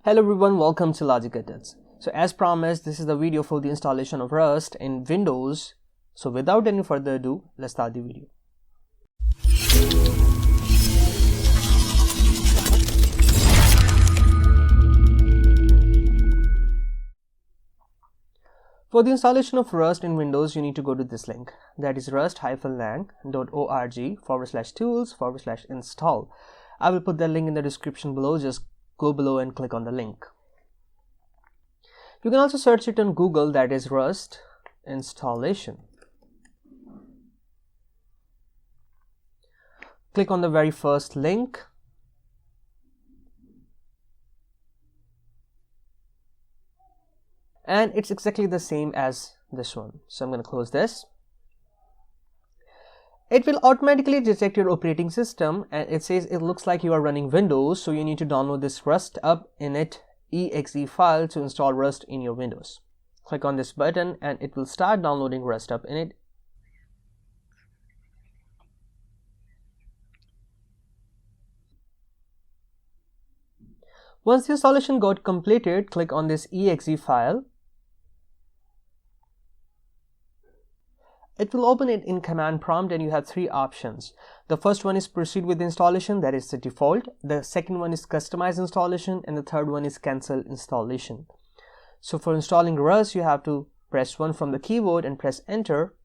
Hello everyone, welcome to Logic Gadgets. So as promised, this is the video for the installation of Rust in Windows. So without any further ado, let's start the video. For the installation of Rust in Windows, you need to go to this link, that is rust-lang.org/tools/install. I will put that link in the description below. Just go below and click on the link. You can also search it on Google, that is Rust installation. Click on the very first link. And it's exactly the same as this one. So I'm going to close this. It will automatically detect your operating system, and it says it looks like you are running Windows, so you need to download this Rust up init exe file to install Rust in your Windows. Click on this button and it will start downloading Rust up init. Once the installation got completed, click on this exe file. It will open it in command prompt and you have three options. The first one is proceed with installation, that is the default. The second one is customize installation, and the third one is cancel installation. So for installing Rust, you have to press 1 from the keyboard and press enter.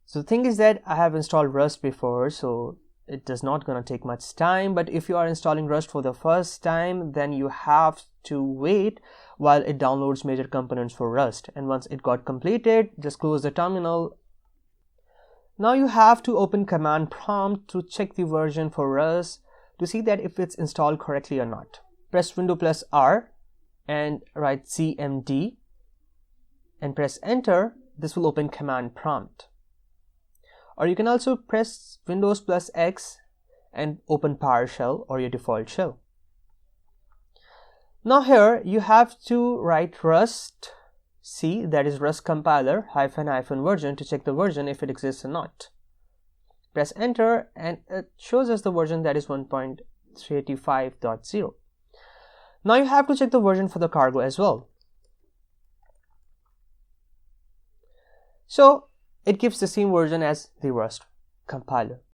So the thing is that I have installed Rust before, so it does not gonna take much time. But if you are installing Rust for the first time, then you have to wait while it downloads major components for Rust. And once it got completed, just close the terminal. Now you have to open command prompt to check the version for Rust to see that if it's installed correctly or not. Press Windows plus R and write cmd and press enter. This will open command prompt. Or you can also press Windows plus X and open PowerShell or your default shell. Now here you have to write Rust C, that is Rust compiler -- version, to check the version if it exists or not. Press enter and it shows us the version, that is 1.385.0. Now you have to check the version for the cargo as well. So it gives the same version as the Rust compiler.